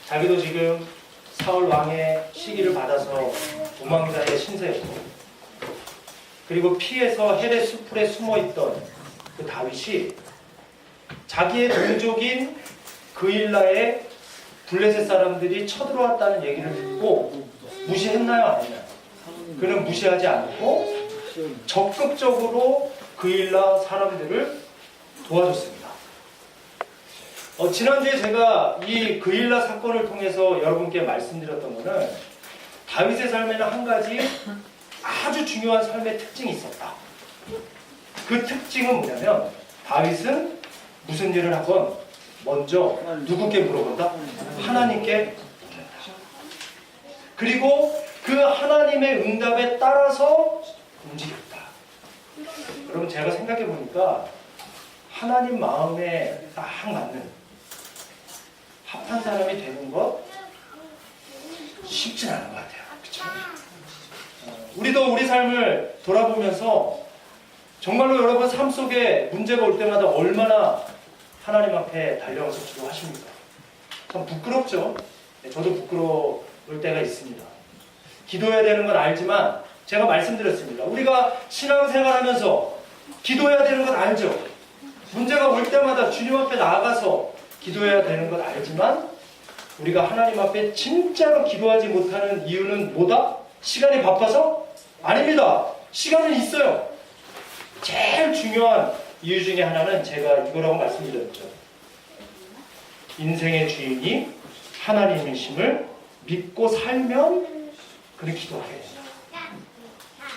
자기도 지금 사울 왕의 시기를 받아서 도망자의 신세였고, 그리고 피해서 헬의 수풀에 숨어있던 그 다윗이 자기의 동족인 그일라의 블레셋 사람들이 쳐들어왔다는 얘기를 듣고 무시했나요? 안 했나요? 그는 무시하지 않고 적극적으로 그일라 사람들을 도와줬습니다. 지난주에 제가 이 그일라 사건을 통해서 여러분께 말씀드렸던 것은 다윗의 삶에는 한 가지 아주 중요한 삶의 특징이 있었다. 그 특징은 뭐냐면 다윗은 무슨 일을 하건 먼저 누구께 물어본다? 하나님께 묻는다. 그리고 그 하나님의 응답에 따라서 움직였다. 여러분, 제가 생각해 보니까 하나님 마음에 딱 맞는 합한 사람이 되는 것 쉽진 않은 것 같아요. 그렇죠? 우리도 우리 삶을 돌아보면서 정말로 여러분 삶 속에 문제가 올 때마다 얼마나 하나님 앞에 달려가서 기도하십니까? 참 부끄럽죠? 저도 부끄러울 때가 있습니다. 기도해야 되는 건 알지만 제가 말씀드렸습니다. 우리가 신앙생활하면서 기도해야 되는 건 알죠? 문제가 올 때마다 주님 앞에 나아가서 기도해야 되는 건 알지만 우리가 하나님 앞에 진짜로 기도하지 못하는 이유는 뭐다? 시간이 바빠서? 아닙니다. 시간은 있어요. 제일 중요한 이유 중에 하나는 제가 이거라고 말씀드렸죠. 인생의 주인이 하나님이심을 믿고 살면 그렇게 기도하게 된다.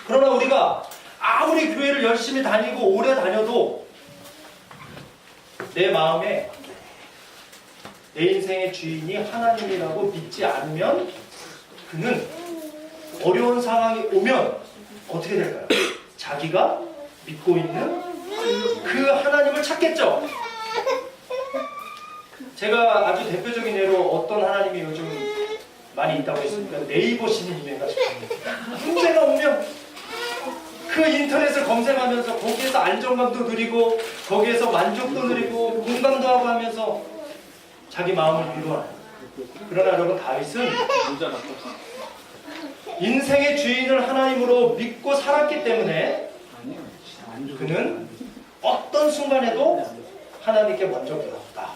그러나 우리가 아무리 교회를 열심히 다니고 오래 다녀도 내 마음에 내 인생의 주인이 하나님이라고 믿지 않으면 그는 어려운 상황이 오면 어떻게 될까요? 자기가 믿고 있는 그 하나님을 찾겠죠. 제가 아주 대표적인 예로 어떤 하나님이 요즘 많이 있다고 했습니까? 네이버 시민이면가 문제가 오면 그 인터넷을 검색하면서 거기에서 안정감도 누리고 거기에서 만족도 누리고 공감도 하고 하면서 자기 마음을 위로하는. 그러나 여러분, 다윗은 인생의 주인을 하나님으로 믿고 살았기 때문에 그는 어떤 순간에도 하나님께 먼저 물었다.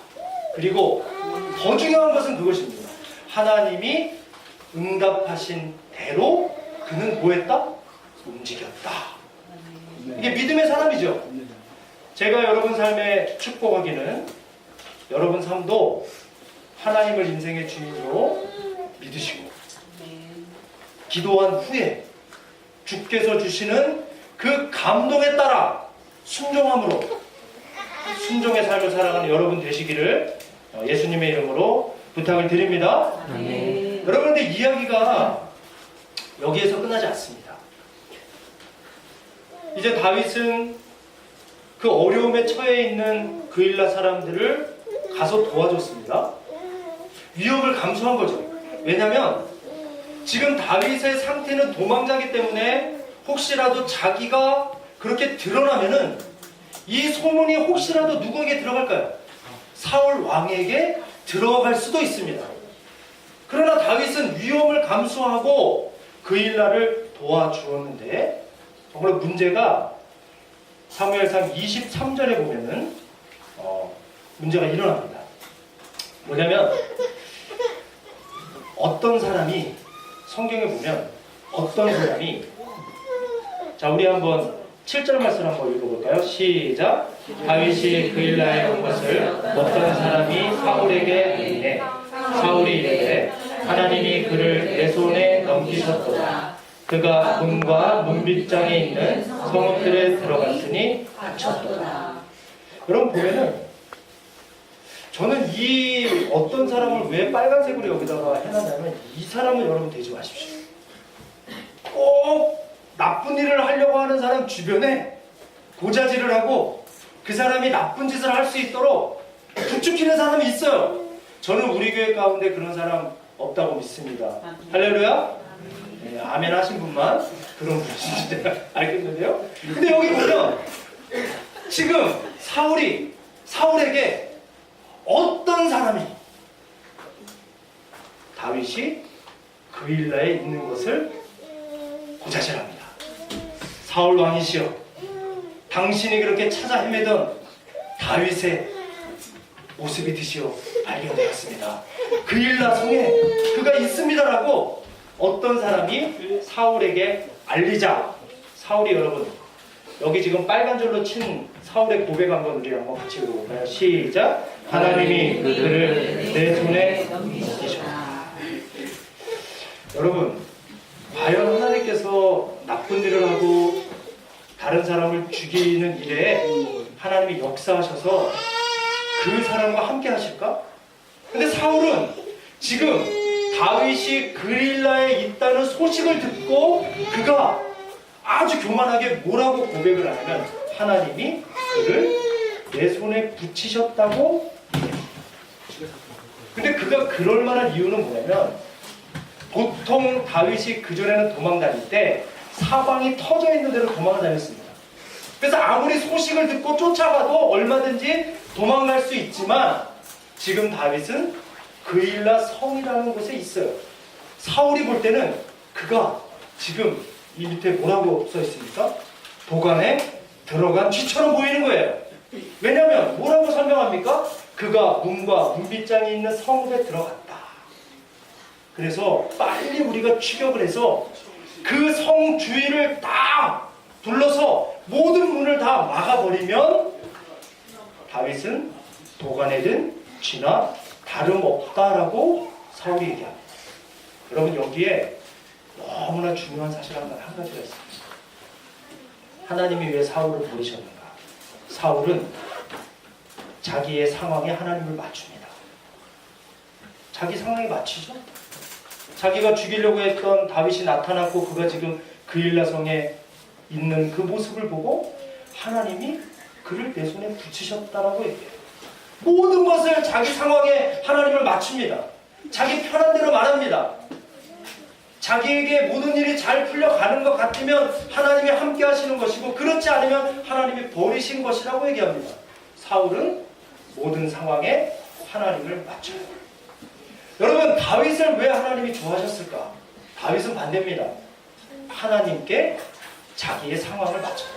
그리고 더 중요한 것은 그것입니다. 하나님이 응답하신 대로 그는 뭐했다? 움직였다. 이게 믿음의 사람이죠. 제가 여러분 삶에 축복하기는 여러분 삶도 하나님을 인생의 주인으로 믿으시고 기도한 후에 주께서 주시는 그 감동에 따라 순종함으로 순종의 삶을 살아가는 여러분 되시기를 예수님의 이름으로 부탁을 드립니다. 여러분, 근데 이야기가 여기에서 끝나지 않습니다. 이제 다윗은 그 어려움에 처해 있는 그일라 사람들을 가서 도와줬습니다. 위협을 감수한 거죠. 왜냐하면 지금 다윗의 상태는 도망자이기 때문에 혹시라도 자기가 그렇게 드러나면은 이 소문이 혹시라도 누구에게 들어갈까요? 사울 왕에게 들어갈 수도 있습니다. 그러나 다윗은 위험을 감수하고 그일라를 도와주었는데 정말 문제가 사무엘상 23절에 보면은 문제가 일어납니다. 뭐냐면 어떤 사람이 성경에 보면 어떤 사람이 자, 우리 한번 7절 말씀 한번 읽어볼까요? 시작. 다윗이 그일라에 온 것을 어떤 사람이 사울에게 알리매 사울이 이르되 하나님이 그를 내 손에 넘기셨도다. 그가 문과 문빗장에 있는 성읍들에 들어갔으니 갇혔도다. 여러분 보면은 저는 이 어떤 사람을 왜 빨간색으로 여기다가 해놨냐면 이 사람은 여러분 되지 마십시오. 꼭 나쁜 일을 하려고 하는 사람 주변에 고자질을 하고 그 사람이 나쁜 짓을 할 수 있도록 부추기는 사람이 있어요. 저는 우리 교회 가운데 그런 사람 없다고 믿습니다. 할렐루야? 네, 아멘 하신 분만 그런 분이신지 알겠는데요. 근데 여기 보면 지금 사울에게 어떤 사람이 다윗이 그일라에 있는 것을 고자질합니다. 사울 왕이시여, 당신이 그렇게 찾아 헤매던 다윗의 모습이 드시어 발견되었습니다. 그일라 성에 그가 있습니다라고 어떤 사람이 사울에게 알리자, 사울이, 여러분 여기 지금 빨간 줄로 친 사울의 고백 한번 우리 한번 같이 읽어볼까요? 시작. 하나님이 그들을 내 손에 넘기셨다. 여러분, 과연 하나님께서 나쁜 일을 하고 다른 사람을 죽이는 일에 하나님이 역사하셔서 그 사람과 함께 하실까? 근데 사울은 지금 다윗이 그릴라에 있다는 소식을 듣고 그가 아주 교만하게 뭐라고 고백을 하냐면 하나님이 그를 내 손에 붙이셨다고. 근데 그가 그럴 만한 이유는 뭐냐면, 보통 다윗이 그전에는 도망 다닐 때 사방이 터져 있는 데로 도망을 다녔습니다. 그래서 아무리 소식을 듣고 쫓아가도 얼마든지 도망갈 수 있지만 지금 다윗은 그일라 성이라는 곳에 있어요. 사울이 볼 때는 그가 지금 이 밑에 뭐라고 써 있습니까? 도관에 들어간 쥐처럼 보이는 거예요. 왜냐하면 뭐라고 설명합니까? 그가 문과 문빗장이 있는 성읍에 들어갔다. 그래서 빨리 우리가 추격을 해서 그 성 주위를 다 둘러서 모든 문을 다 막아버리면 다윗은 도관에 든 쥐나 다름없다라고 사울이 얘기합니다. 여러분, 여기에 너무나 중요한 사실 한 가지가 있습니다. 하나님이 왜 사울을 부르셨는가? 사울은 자기의 상황에 하나님을 맞춥니다. 자기 상황에 맞추죠? 자기가 죽이려고 했던 다윗이 나타났고 그가 지금 그일라 성에 있는 그 모습을 보고 하나님이 그를 내 손에 붙이셨다라고 얘기해요. 모든 것을 자기 상황에 하나님을 맞춥니다. 자기 편한 대로 말합니다. 자기에게 모든 일이 잘 풀려가는 것 같으면 하나님이 함께 하시는 것이고, 그렇지 않으면 하나님이 버리신 것이라고 얘기합니다. 사울은 모든 상황에 하나님을 맞춰요. 여러분, 다윗을 왜 하나님이 좋아하셨을까? 다윗은 반대입니다. 하나님께 자기의 상황을 맞춰요.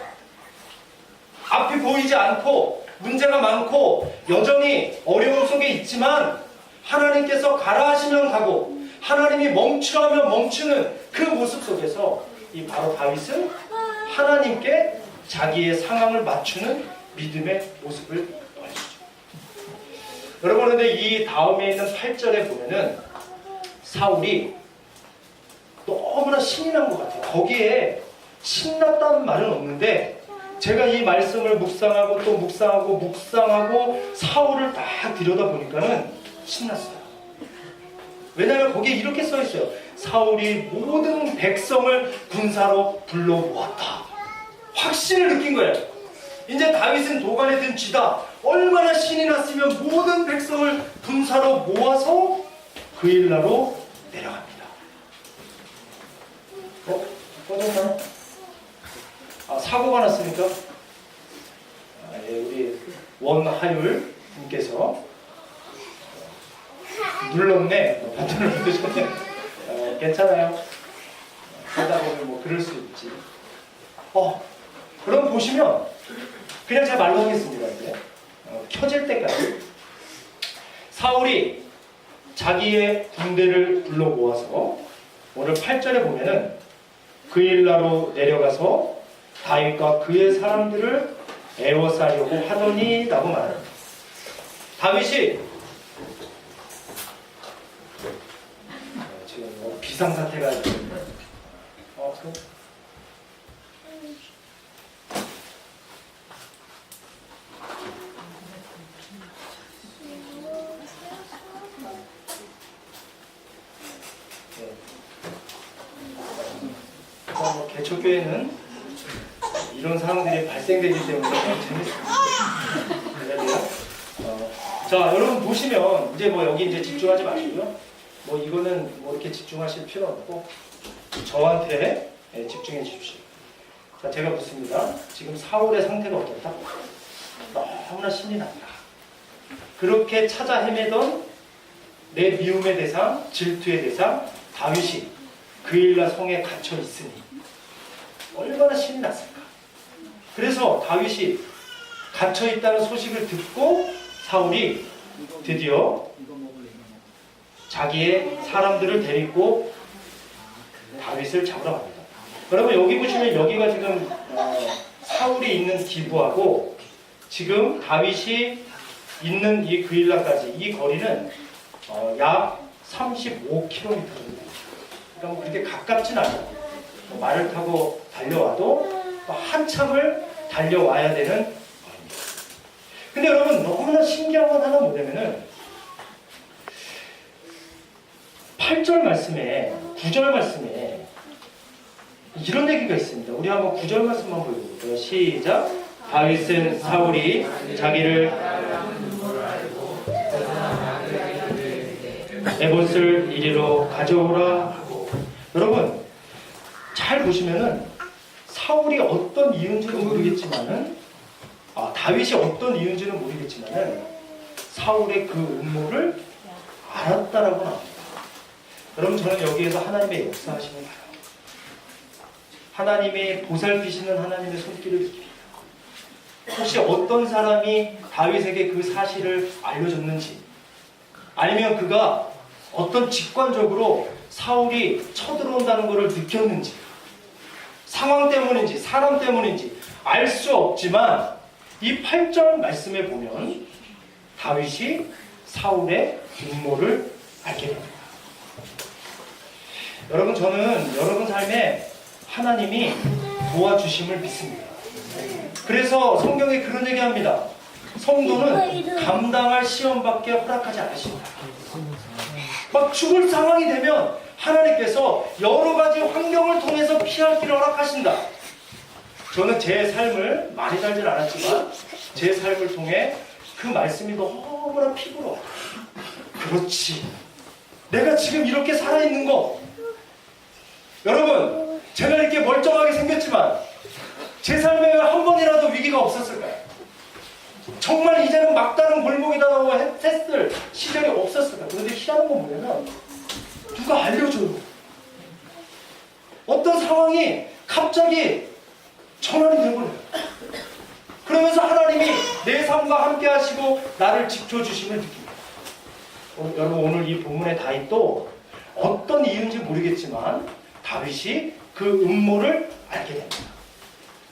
앞이 보이지 않고 문제가 많고 여전히 어려움 속에 있지만 하나님께서 가라 하시면 가고 하나님이 멈추라면 멈추는 그 모습 속에서 이 바로 다윗은 하나님께 자기의 상황을 맞추는 믿음의 모습을 보여주죠. 여러분, 그런데 이 다음에 있는 8절에 보면은 사울이 너무나 신이 난 것 같아요. 거기에 신났다는 말은 없는데 제가 이 말씀을 묵상하고 또 묵상하고 사울을 딱 들여다보니까는 신났어요. 왜냐하면 거기에 이렇게 써 있어요. 사울이 모든 백성을 군사로 불러 모았다. 확신을 느낀 거예요. 이제 다윗은 도관에 든 쥐다. 얼마나 신이 났으면 모든 백성을 군사로 모아서 그일라로 내려갑니다. 꺼졌나요? 사고가 났으니까 우리 원하율 분께서 눌렀네. 버튼을 누르셨네. 괜찮아요. 하다 보면 뭐 그럴 수 있지. 그럼 보시면 그냥 제 말로 하겠습니다. 이제 켜질 때까지 사울이 자기의 군대를 불러 모아서 오늘 8절에 보면은 그일라로 내려가서 다윗과 그의 사람들을 에워싸려고 하더니 라고 말합니다. 다윗이 지금 뭐 비상사태가 개척교회는 이런 상황들이 발생되기 때문에 재밌습니다. 자, 여러분 보시면 이제 뭐 여기 이제 집중하지 마시고요. 뭐 이거는 뭐 이렇게 집중하실 필요 없고 저한테 집중해 주십시오. 자, 제가 묻습니다. 지금 사울의 상태가 어떻다? 너무나 신이 난다. 그렇게 찾아 헤매던 내 미움의 대상, 질투의 대상 다윗이 그일라 성에 갇혀 있으니 얼마나 신이 났을까. 그래서 다윗이 갇혀 있다는 소식을 듣고 사울이 드디어 자기의 사람들을 데리고 다윗을 잡으러 갑니다. 여러분 여기 보시면 여기가 지금 사울이 있는 기부하고 지금 다윗이 있는 이 그일라까지 이 거리는 약 35km입니다. 그러니까 뭐 그렇게 가깝진 않아요. 말을 타고 달려와도 한참을 달려와야 되는 거리입니다. 근데 여러분 너무나 신기한 건 하나 뭐냐면은 8절 말씀에 9절 말씀에 이런 얘기가 있습니다. 우리 한번 9절 말씀만 보여볼까요? 시작. 다윗은 사울이 자기를 에봇을 이리로 가져오라 하고. 여러분 잘 보시면은 사울이 어떤 이유인지는 모르겠지만은 다윗이 어떤 이유인지는 모르겠지만은 사울의 그 음모를 알았다라고 합니다. 여러분 저는 여기에서 하나님의 역사하심을 봐요. 하나님이 보살피시는 하나님의 손길을 느낍니다. 혹시 어떤 사람이 다윗에게 그 사실을 알려줬는지 아니면 그가 어떤 직관적으로 사울이 쳐들어온다는 것을 느꼈는지 상황 때문인지 사람 때문인지 알 수 없지만 이 8절 말씀에 보면 다윗이 사울의 음모를 알게 됩니다. 여러분 저는 여러분 삶에 하나님이 도와주심을 믿습니다. 그래서 성경에 그런 얘기합니다. 성도는 감당할 시험밖에 허락하지 않으신다. 막 죽을 상황이 되면 하나님께서 여러 가지 환경을 통해서 피할 길을 허락하신다. 저는 제 삶을 많이 살진 않았지만 제 삶을 통해 그 말씀이 너무나 피부로 와요. 그렇지. 내가 지금 이렇게 살아있는 거. 여러분 제가 이렇게 멀쩡하게 생겼지만 제 삶에 한 번이라도 위기가 없었을까요? 정말 이제는 막다른 골목이다라고 했을 시절이 없었을까요? 그런데 희한한 건 뭐냐면 누가 알려줘요. 어떤 상황이 갑자기 전환이 되어버려요. 그러면서 하나님이 내 삶과 함께 하시고 나를 지켜주심을 느낍니다. 여러분 오늘 이 본문의 다윗도 어떤 이유인지 모르겠지만 다윗이 그 음모를 알게 됩니다.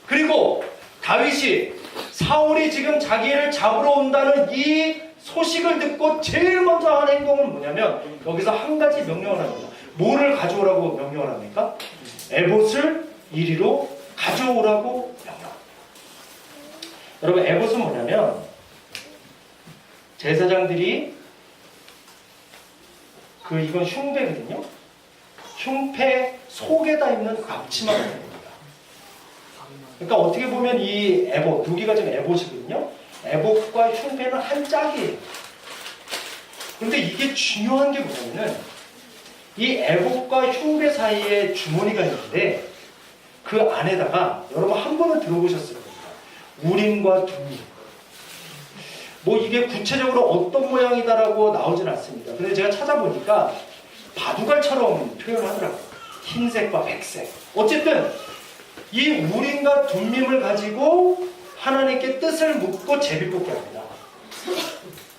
그리고 다윗이 사울이 지금 자기를 잡으러 온다는 이 소식을 듣고 제일 먼저 한 행동은 뭐냐면 여기서 한 가지 명령을 합니다. 뭐를 가져오라고 명령을 합니까? 에봇을 이리로 가져오라고 명령합니다. 여러분 에봇은 뭐냐면 제사장들이 이건 흉배거든요. 흉패 속에다 입는 앞치마가 됩니다. 그러니까 어떻게 보면 이 에봇, 여기가 지금 에봇이거든요. 에봇과 흉패는 한 짝이에요. 그런데 이게 중요한 게 뭐냐면은 이 에봇과 흉배 사이에 주머니가 있는데 그 안에다가 여러분 한 번은 들어보셨을 겁니다. 우림과 둠림. 뭐 이게 구체적으로 어떤 모양이다라고 나오진 않습니다. 근데 제가 찾아보니까 바둑알처럼 표현을 하더라고요. 흰색과 백색. 어쨌든 이 우림과 둠림을 가지고 하나님께 뜻을 묻고 제비뽑기 합니다.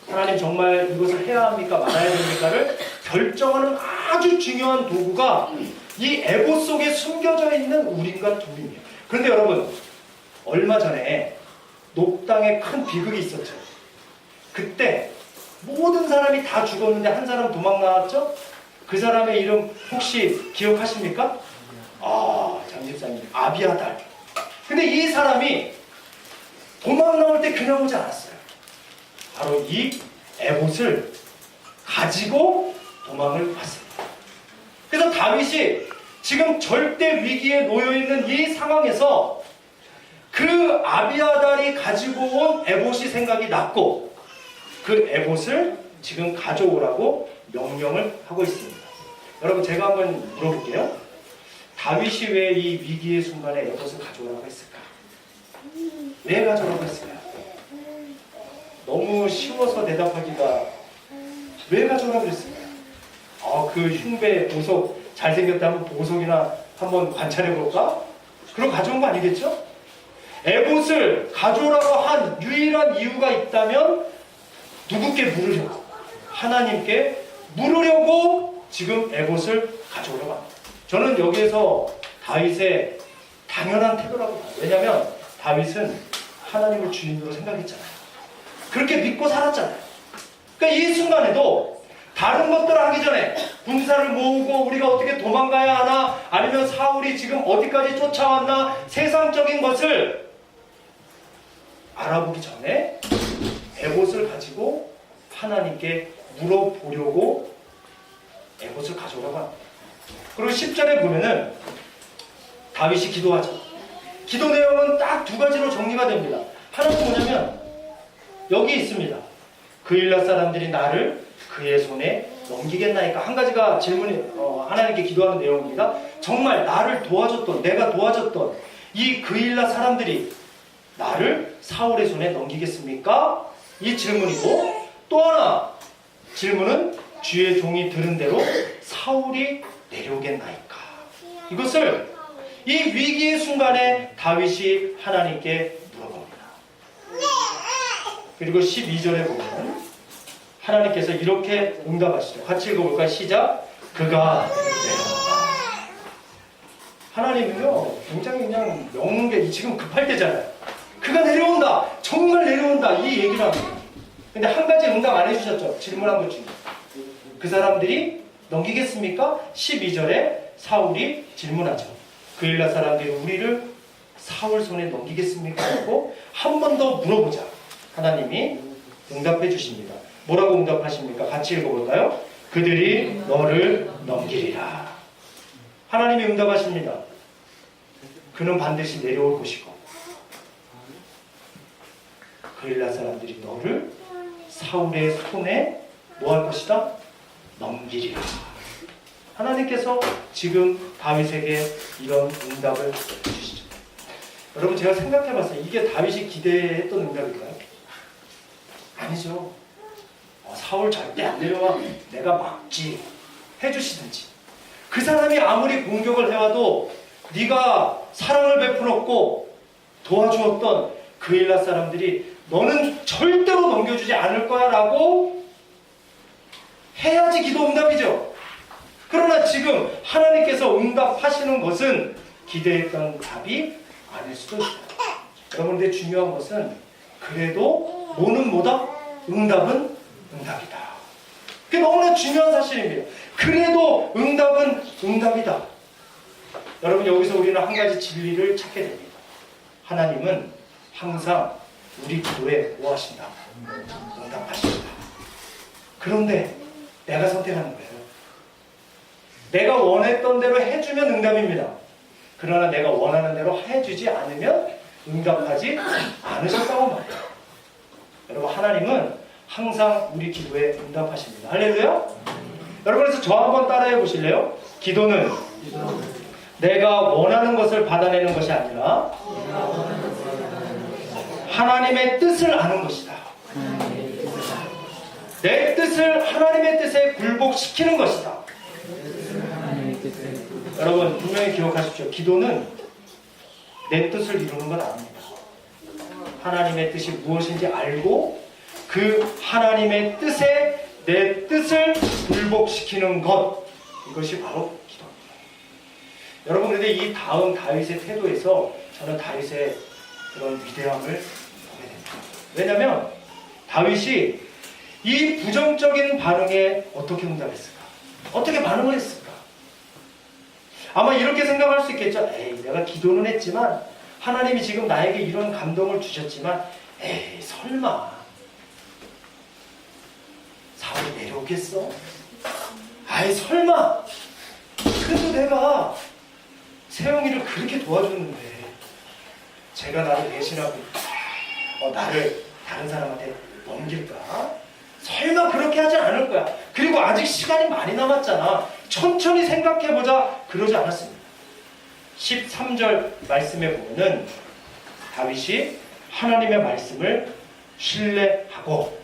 하나님 정말 이것을 해야 합니까 말아야 됩니까를 결정하는 아주 중요한 도구가 이 에봇 속에 숨겨져 있는 우림과 둠림이에요. 그런데 여러분 얼마 전에 녹당에 큰 비극이 있었죠. 그때 모든 사람이 다 죽었는데 한 사람 도망 나왔죠? 그 사람의 이름 혹시 기억하십니까? 장집사님 아비아달. 근데 이 사람이 도망 나올 때 그냥 오지 않았어요. 바로 이 에봇을 가지고 도망을 왔습니다. 그래서 다윗이 지금 절대 위기에 놓여있는 이 상황에서 그 아비아달이 가지고 온 에봇이 생각이 났고 그 에봇을 지금 가져오라고 명령을 하고 있습니다. 여러분 제가 한번 물어볼게요. 다윗이 왜 이 위기의 순간에 에봇을 가져오라고 했을까? 왜 가져오라고 했을까요? 너무 쉬워서 대답하기가 왜 가져오라 그랬을까요? 그 흉배 보석 잘생겼다 하면 보석이나 한번 관찰해 볼까? 그럼 가져온 거 아니겠죠? 에봇을 가져오라고 한 유일한 이유가 있다면 누구께 물으려고? 하나님께 물으려고 지금 에봇을 가져오려고 합니다. 저는 여기에서 다윗의 당연한 태도라고 봐요. 왜냐하면 다윗은 하나님을 주인으로 생각했잖아요. 그렇게 믿고 살았잖아요. 그러니까 이 순간에도 다른 것들을 하기 전에 군사를 모으고 우리가 어떻게 도망가야 하나, 아니면 사울이 지금 어디까지 쫓아왔나, 세상적인 것을 알아보기 전에 에봇을 가지고 하나님께 물어보려고 에봇을 가져오라고 합니다. 그리고 10절에 보면은 다윗이 기도하죠. 기도 내용은 딱 두 가지로 정리가 됩니다. 하나는 뭐냐면 여기 있습니다. 그일라 사람들이 나를 그의 손에 넘기겠나이까. 한 가지가 질문이 하나님께 기도하는 내용입니다. 정말 나를 도와줬던, 내가 도와줬던 이 그일라 사람들이 나를 사울의 손에 넘기겠습니까? 이 질문이고, 또 하나 질문은 주의 종이 들은 대로 사울이 내려오겠나이까. 이것을 이 위기의 순간에 다윗이 하나님께 물어봅니다. 그리고 12절에 보면 하나님께서 이렇게 응답하시죠. 같이 읽어볼까요? 시작. 그가 내려온다. 하나님은요, 굉장히 그냥 명계, 지금 급할 때잖아요. 그가 내려온다. 정말 내려온다. 이 얘기를 합니다. 근데 한 가지 응답 안 해주셨죠? 질문한 것 중에. 그 사람들이 넘기겠습니까? 12절에 사울이 질문하죠. 그일라 사람들이 우리를 사울 손에 넘기겠습니까? 하고 한 번 더 물어보자. 하나님이 응답해 주십니다. 뭐라고 응답하십니까? 같이 읽어볼까요? 그들이 너를 넘기리라. 하나님이 응답하십니다. 그는 반드시 내려올 것이고 그일라 사람들이 너를 사울의 손에 뭐 할 것이다? 넘기리라. 하나님께서 지금 다윗에게 이런 응답을 주시죠. 여러분, 제가 생각해봤어요. 이게 다윗이 기대했던 응답일까요? 아니죠. 사울 절대 안 내려와. 내가 막지. 해주시든지. 그 사람이 아무리 공격을 해와도 네가 사랑을 베풀었고 도와주었던 그일라 사람들이 너는 절대로 넘겨주지 않을 거야 라고 해야지 기도 응답이죠. 그러나 지금 하나님께서 응답하시는 것은 기대했던 답이 아닐 수도 있어요. 여러분, 근데 중요한 것은 그래도 뭐는 뭐다? 응답은 응답이다. 그게 너무나 중요한 사실입니다. 그래도 응답은 응답이다. 여러분, 여기서 우리는 한 가지 진리를 찾게 됩니다. 하나님은 항상 우리 기도에 뭐 하신다? 응답하신다. 그런데 내가 선택하는 거예요. 내가 원했던 대로 해주면 응답입니다. 그러나 내가 원하는 대로 해주지 않으면 응답하지 않으셨다고 말해요. 여러분, 하나님은 항상 우리 기도에 응답하십니다. 할렐루야? 여러분, 그래서 저 한번 따라해 보실래요? 기도는 내가 원하는 것을 받아내는 것이 아니라 하나님의 뜻을 아는 것이다. 내 뜻을 하나님의 뜻에 굴복시키는 것이다. 여러분, 분명히 기억하십시오. 기도는 내 뜻을 이루는 건 아닙니다. 하나님의 뜻이 무엇인지 알고 그 하나님의 뜻에 내 뜻을 굴복시키는 것, 이것이 바로 기도입니다. 여러분, 그런데 이 다음 다윗의 태도에서 저는 다윗의 그런 위대함을 보게 됩니다. 왜냐하면 다윗이 이 부정적인 반응에 어떻게 응답했을까? 어떻게 반응을 했을까? 아마 이렇게 생각할 수 있겠죠. 에이, 내가 기도는 했지만 하나님이 지금 나에게 이런 감동을 주셨지만 에이, 설마 사울이 내려오겠어? 아이, 설마. 그래도 내가 세영이를 그렇게 도와줬는데 제가 나를 대신하고 나를 다른 사람한테 넘길까? 설마 그렇게 하지 않을 거야. 그리고 아직 시간이 많이 남았잖아. 천천히 생각해보자. 그러지 않았습니다. 13절 말씀에 보면은 다윗이 하나님의 말씀을 신뢰하고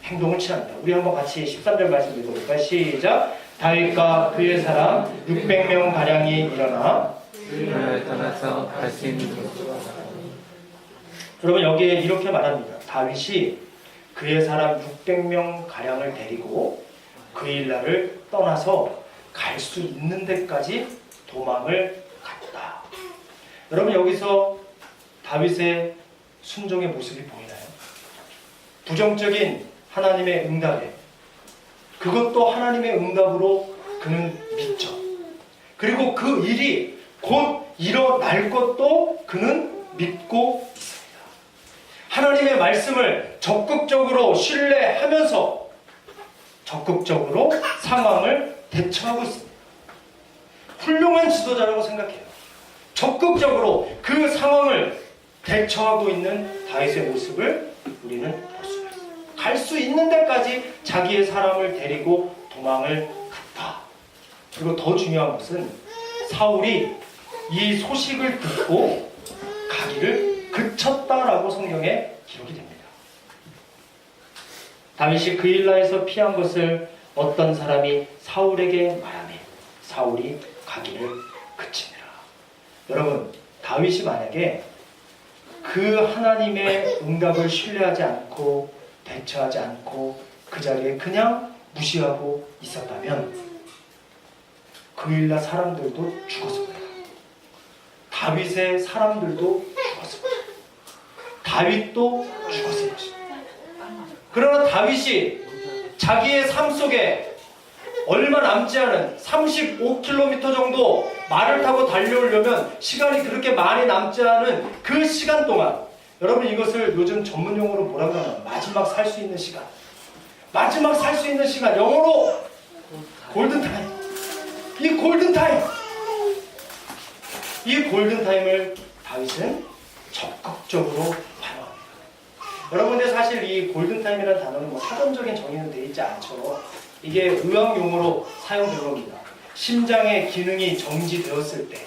행동을 취합니다. 우리 한번 같이 13절 말씀 읽어볼까요? 시작. 다윗과 그의 사람 600명 가량이 일어나 그를 떠나서 갈 수 있는 곳으로 여러분 여기에 이렇게 말합니다. 다윗이 그의 사람 600명 가량을 데리고 그 일날을 떠나서 갈 수 있는 데까지 도망을 갔다. 여러분 여기서 다윗의 순종의 모습이 보이나요? 부정적인 하나님의 응답에 그것도 하나님의 응답으로 그는 믿죠. 그리고 그 일이 곧 일어날 것도 그는 믿고 있습니다. 하나님의 말씀을 적극적으로 신뢰하면서 적극적으로 상황을 대처하고 있습니다. 훌륭한 지도자라고 생각해요. 적극적으로 그 상황을 대처하고 있는 다윗의 모습을 우리는 볼 수가 있어요. 갈 수 있는 데까지 자기의 사람을 데리고 도망을 갔다. 그리고 더 중요한 것은 사울이 이 소식을 듣고 가기를 그쳤다라고 성경에 기록이 됩니다. 다윗이 그일라에서 피한 것을 어떤 사람이 사울에게 말하매 사울이 가기를 그치니라. 여러분 다윗이 만약에 그 하나님의 응답을 신뢰하지 않고 대처하지 않고 그 자리에 그냥 무시하고 있었다면 그일라 사람들도 죽었습니다. 다윗의 사람들도 죽었습니다. 다윗도 죽었을 것입니다. 그러나 다윗이 자기의 삶 속에 얼마 남지 않은 35km 정도 말을 타고 달려오려면 시간이 그렇게 많이 남지 않은 그 시간 동안 여러분 이것을 요즘 전문용어로 뭐라고 하나요? 마지막 살 수 있는 시간. 마지막 살 수 있는 시간. 영어로 골든타임. 이 골든타임. 이 골든타임을 다윗은 적극적으로 활용합니다. 여러분 근데 사실 이 골든타임이라는 단어는 뭐 사전적인 정의는 되어 있지 않죠. 이게 의학 용어로 사용된 겁니다. 심장의 기능이 정지되었을 때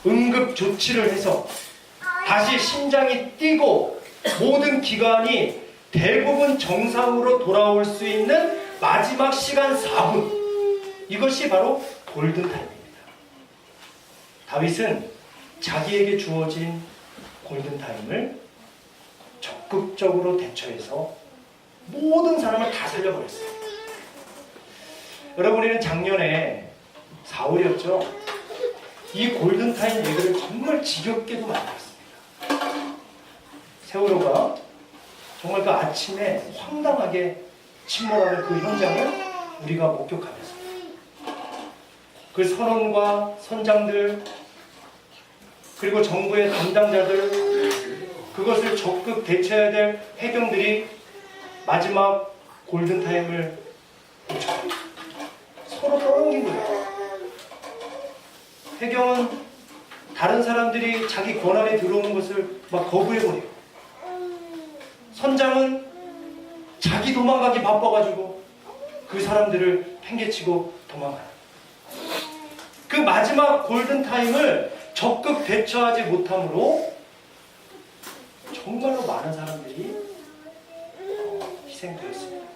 응급 조치를 해서 다시 심장이 뛰고 모든 기관이 대부분 정상으로 돌아올 수 있는 마지막 시간 4분. 이것이 바로 골든타임입니다. 다윗은 자기에게 주어진 골든타임을 적극적으로 대처해서 모든 사람을 다 살려버렸어요. 여러분 우리는 작년에 4월이었죠. 이 골든타임 얘기를 정말 지겹게도 많이 했습니다. 세월호가 정말 그 아침에 황당하게 침몰하는 그 현장을 우리가 목격하면서 그 선원과 선장들 그리고 정부의 담당자들 그것을 적극 대처해야 될 해경들이 마지막 골든타임을 놓쳐요. 서로 떠넘긴 거예요. 해경은 다른 사람들이 자기 권한에 들어오는 것을 막 거부해버려요. 선장은 자기 도망가기 바빠가지고 그 사람들을 팽개치고 도망가요. 그 마지막 골든타임을 적극 대처하지 못함으로 정말로 많은 사람들이 희생되었습니다.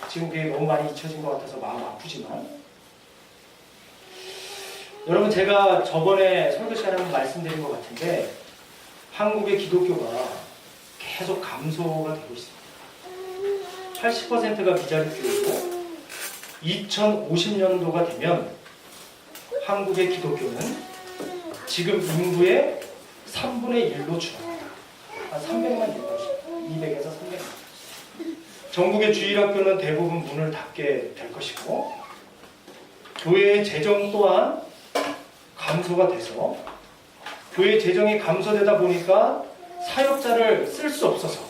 지금 그게 너무 많이 잊혀진 것 같아서 마음 아프지만 여러분 제가 저번에 설교 시간에 한번 말씀드린 것 같은데 한국의 기독교가 계속 감소가 되고 있습니다. 80%가 미자립교이고 2050년도가 되면 한국의 기독교는 지금 인구의 3분의 1로 줄어듭니다. 한 300만 될 200에서 300만. 전국의 주일학교는 대부분 문을 닫게 될 것이고 교회의 재정 또한 감소가 돼서 교회 재정이 감소되다 보니까 사역자를 쓸 수 없어서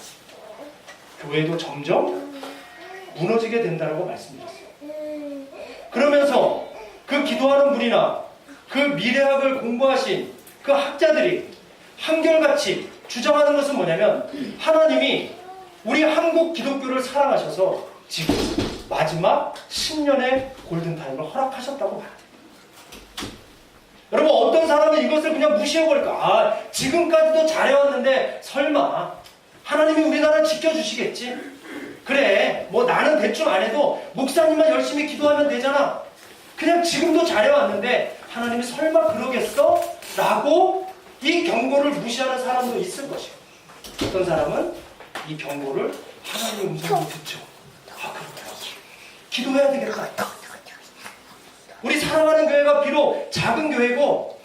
교회도 점점 무너지게 된다고 말씀드렸어요. 그러면서 그 기도하는 분이나 그 미래학을 공부하신 그 학자들이 한결같이 주장하는 것은 뭐냐면 하나님이 우리 한국 기독교를 사랑하셔서 지금 마지막 10년의 골든타임을 허락하셨다고 말합니다. 여러분 어떤 사람은 이것을 그냥 무시해버릴까? 아 지금까지도 잘해왔는데 설마 하나님이 우리나라 지켜주시겠지. 그래, 뭐 나는 대충 안 해도 목사님만 열심히 기도하면 되잖아. 그냥 지금도 잘해왔는데 하나님이 설마 그러겠어? 라고 이 경고를 무시하는 사람도 있을 것이고, 어떤 사람은 이 경고를 하나님의 음성으로 듣죠. 아, 그렇구나. 기도해야 되겠다. 우리 사랑하는 교회가 비록 작은 교회고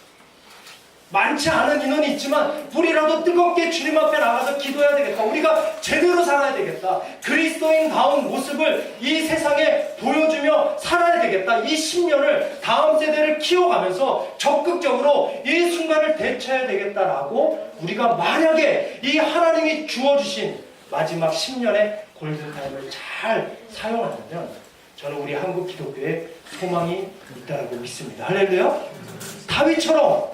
많지 않은 인원이 있지만 우리라도 뜨겁게 주님 앞에 나가서 기도해야 되겠다. 우리가 제대로 살아야 되겠다. 그리스도인다운 모습을 이 세상에 보여주며 살아야 되겠다. 이 10년을 다음 세대를 키워가면서 적극적으로 이 순간을 대처해야 되겠다라고 우리가 만약에 이 하나님이 주어주신 마지막 10년의 골든타임을 잘 사용한다면 저는 우리 한국 기독교에 소망이 있다고 믿습니다. 할렐루야. 다윗처럼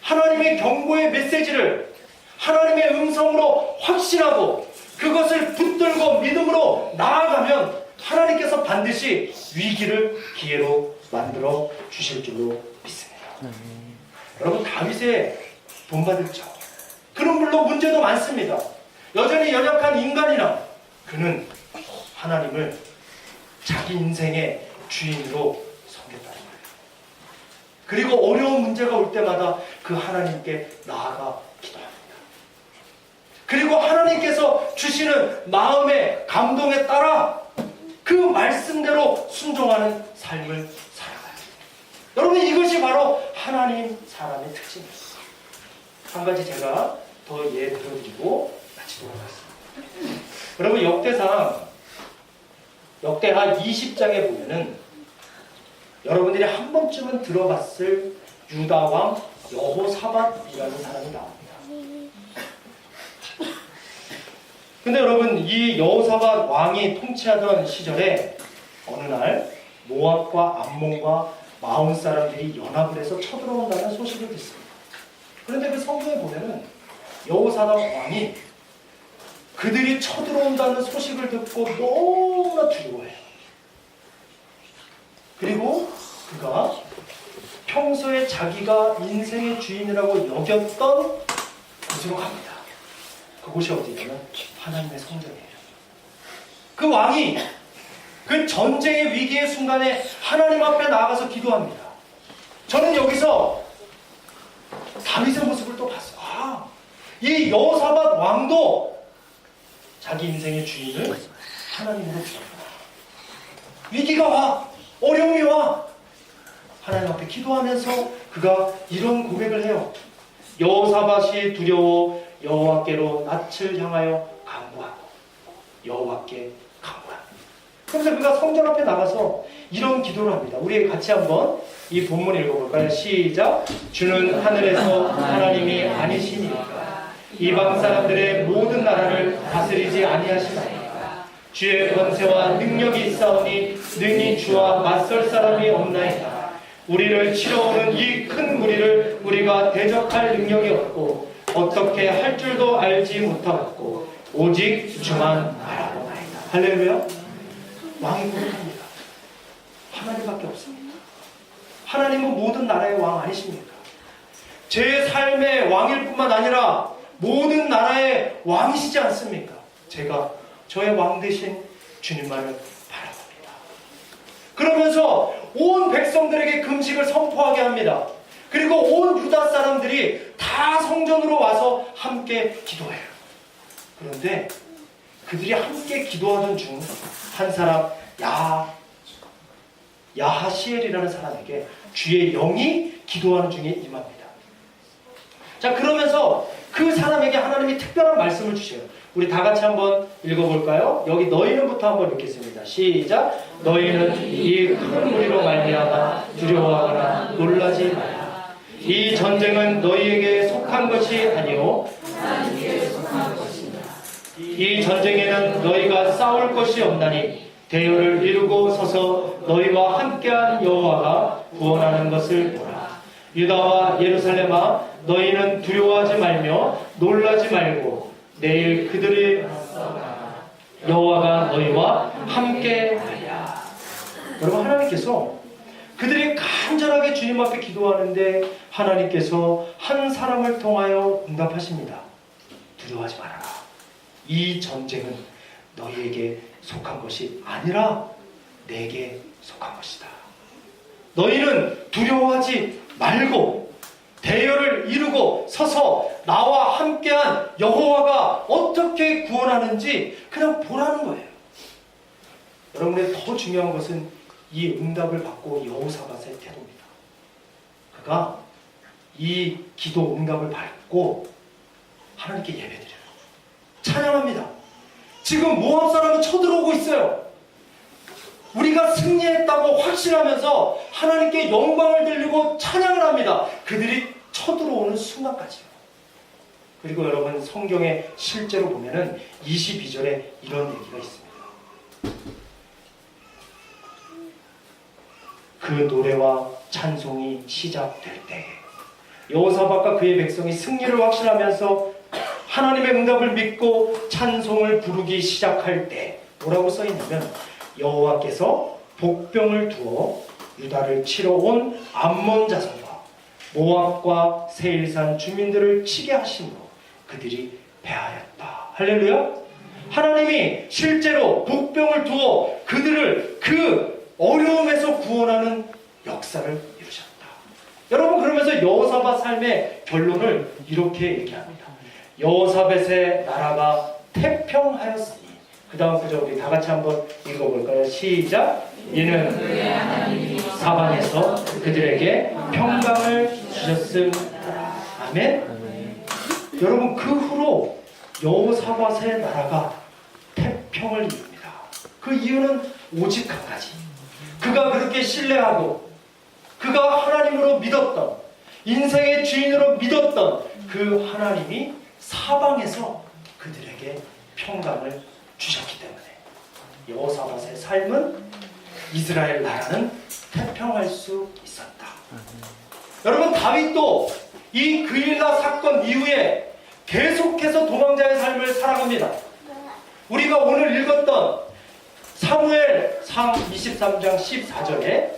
하나님의 경고의 메시지를 하나님의 음성으로 확신하고 그것을 붙들고 믿음으로 나아가면 하나님께서 반드시 위기를 기회로 만들어 주실 줄로 믿습니다. 여러분, 다윗의 본받을 자, 그는 물론 문제도 많습니다. 여전히 연약한 인간이나 그는 하나님을 자기 인생의 주인으로 섬겼다는 거예요. 그리고 어려운 문제가 올 때마다 그 하나님께 나아가 기도합니다. 그리고 하나님께서 주시는 마음의 감동에 따라 그 말씀대로 순종하는 삶을 살아가요. 여러분, 이것이 바로 하나님 사람의 특징입니다. 한 가지 제가 더 예 들어드리고 마치도록 하겠습니다. 여러분, 역대하 20장에 보면은 여러분들이 한 번쯤은 들어봤을 유다왕 여호사밧이라는 사람이 나옵니다. 근데 여러분, 이 여호사밧 왕이 통치하던 시절에 어느 날 모압과 암몬과 마온 사람들이 연합을 해서 쳐들어온다는 소식을 듣습니다. 그런데 그 성경에 보면은 여호사밧 왕이 그들이 쳐들어온다는 소식을 듣고 너무나 두려워해요. 그리고 그가 평소에 자기가 인생의 주인이라고 여겼던 곳으로 갑니다. 그곳이 어디냐면 하나님의 성전이에요. 그 왕이 그 전쟁의 위기의 순간에 하나님 앞에 나아가서 기도합니다. 저는 여기서 다윗의 모습을 또 봤어요. 아, 이 여호사밧 왕도 자기 인생의 주인을 하나님으로 주었구나. 위기가 와, 어려움이 와, 하나님 앞에 기도하면서 그가 이런 고백을 해요. 여호사밧이 두려워 여호와께로 낯을 향하여 간구하고 여호와께 간구하고. 그래서 그가 성전 앞에 나가서 이런 기도를 합니다. 우리 같이 한번 이 본문 읽어볼까요? 시작. 주는 하늘에서 하나님이 아니시니까 이방 사람들의 모든 나라를 다스리지 아니하시나이까. 주의 권세와 능력이 있사오니 능히 주와 맞설 사람이 없나이까. 우리를 치러오는 이 큰 무리를 우리가 대적할 능력이 없고 어떻게 할 줄도 알지 못하겠고 오직 주만 바라보나이다. 할렐루야. 왕이 고백합니다. 하나님밖에 없습니다. 하나님은 모든 나라의 왕 아니십니까? 제 삶의 왕일 뿐만 아니라 모든 나라의 왕이시지 않습니까? 제가 저의 왕 되신 주님만을 바라봅니다. 그러면서 온 백성들에게 금식을 선포하게 합니다. 그리고 온 유다 사람들이 다 성전으로 와서 함께 기도해요. 그런데 그들이 함께 기도하던 중 한 사람 야하시엘이라는 사람에게 주의 영이 기도하는 중에 임합니다. 자, 그러면서 그 사람에게 하나님이 특별한 말씀을 주셔요. 우리 다 같이 한번 읽어볼까요? 여기 너희는부터 한번 읽겠습니다. 시작. 너희는 이 큰 무리로 말미암아 두려워하거나 놀라지 말라. 이 전쟁은 너희에게 속한 것이 아니요 하나님께 속한 것이다. 이 전쟁에는 너희가 싸울 것이 없나니 대열을 이루고 서서 너희와 함께한 여호와가 구원하는 것을 보라. 유다와 예루살렘아, 너희는 두려워하지 말며 놀라지 말고 내일 그들의 여호와가 너희와 함께하리라. 여러분, 하나님께서 그들이 간절하게 주님 앞에 기도하는데 하나님께서 한 사람을 통하여 응답하십니다. 두려워하지 말아라. 이 전쟁은 너희에게 속한 것이 아니라 내게 속한 것이다. 너희는 두려워하지 말고 대열을 이루고 서서 나와 함께한 여호와가 어떻게 구원하는지 그냥 보라는 거예요. 여러분의 더 중요한 것은 이 응답을 받고 여호사밧의 태도입니다. 그가 이 기도 응답을 받고 하나님께 예배드려요. 찬양합니다. 지금 모압 사람은 쳐들어오고 있어요. 우리가 승리했다고 확신하면서 하나님께 영광을 돌리고 찬양을 합니다. 그들이 쳐들어오는 순간까지요. 그리고 여러분 성경에 실제로 보면은 22절에 이런 얘기가 있습니다. 그 노래와 찬송이 시작될 때에 여호사밧과 그의 백성이 승리를 확신하면서 하나님의 응답을 믿고 찬송을 부르기 시작할 때 뭐라고 써있냐면 여호와께서 복병을 두어 유다를 치러 온 암몬 자손과 모압과 세일산 주민들을 치게 하심으로 그들이 패하였다. 할렐루야. 하나님이 실제로 복병을 두어 그들을 그 어려움에서 구원하는 역사를 이루셨다. 여러분 그러면서 여호사밧 삶의 결론을 이렇게 얘기합니다. 여호사밧의 나라가 태평하였으니 그 다음 구절 우리 다 같이 한번 읽어볼까요? 시작. 이는 사방에서 그들에게 평강을 주셨음이라. 아멘. 여러분 그 후로 여호사밧의 나라가 태평을 이룹니다. 그 이유는 오직 한 가지. 그가 그렇게 신뢰하고 그가 하나님으로 믿었던 인생의 주인으로 믿었던 그 하나님이 사방에서 그들에게 평강을 주셨기 때문에 여호사밧의 삶은 이스라엘 나라는 태평할 수 있었다. 여러분 다윗도 이 그일라 사건 이후에 계속해서 도망자의 삶을 살아갑니다. 우리가 오늘 읽었던 사무엘상 23장 14절에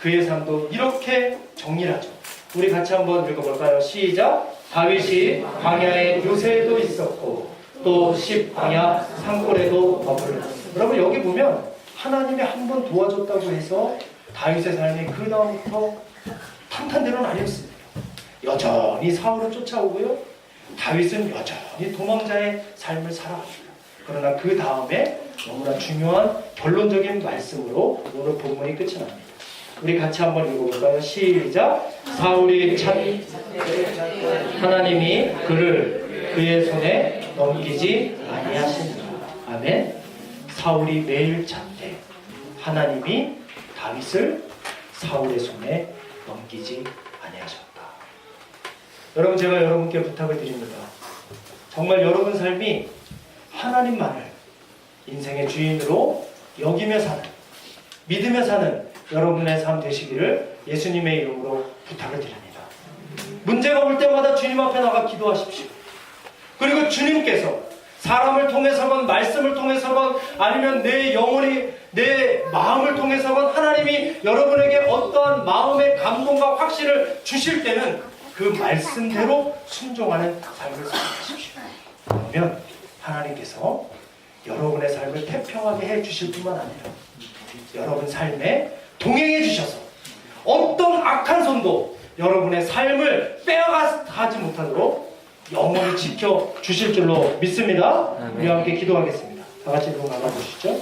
그의 삶도 이렇게 정리하죠. 우리 같이 한번 읽어볼까요? 시작. 다윗이 광야에 요새에도 있었고 또 광야 산골에도 머물렀습니다. 여러분 여기 보면 하나님이 한 번 도와줬다고 해서 다윗의 삶이 그 다음부터 탄탄대로는 아니었습니다. 여전히 사울을 쫓아오고요. 다윗은 여전히 도망자의 삶을 살아갑니다. 그러나 그 다음에 너무나 중요한 결론적인 말씀으로 오늘 본문이 끝이 납니다. 우리 같이 한번 읽어볼까요? 시작. 사울이 하나님이 그를 그의 손에 넘기지 아니하시니라. 아멘. 사울이 매일 찾되 하나님이 다윗을 사울의 손에 넘기지 아니하셨다. 여러분 제가 여러분께 부탁을 드립니다. 정말 여러분 삶이 하나님만을 인생의 주인으로 여기며 사는 믿으며 사는 여러분의 삶 되시기를 예수님의 이름으로 부탁을 드립니다. 문제가 올 때마다 주님 앞에 나가 기도하십시오. 그리고 주님께서 사람을 통해서건 말씀을 통해서건 아니면 내 영혼이 내 마음을 통해서건 하나님이 여러분에게 어떠한 마음의 감동과 확신을 주실 때는 그 말씀대로 순종하는 삶을 살아가십시오. 그러면 하나님께서 여러분의 삶을 태평하게 해주실 뿐만 아니라 여러분 삶에 동행해 주셔서 어떤 악한 손도 여러분의 삶을 빼앗아가지 못하도록 영원히 지켜주실 줄로 믿습니다. 우리 함께 기도하겠습니다. 다 같이 눈 감아주시죠.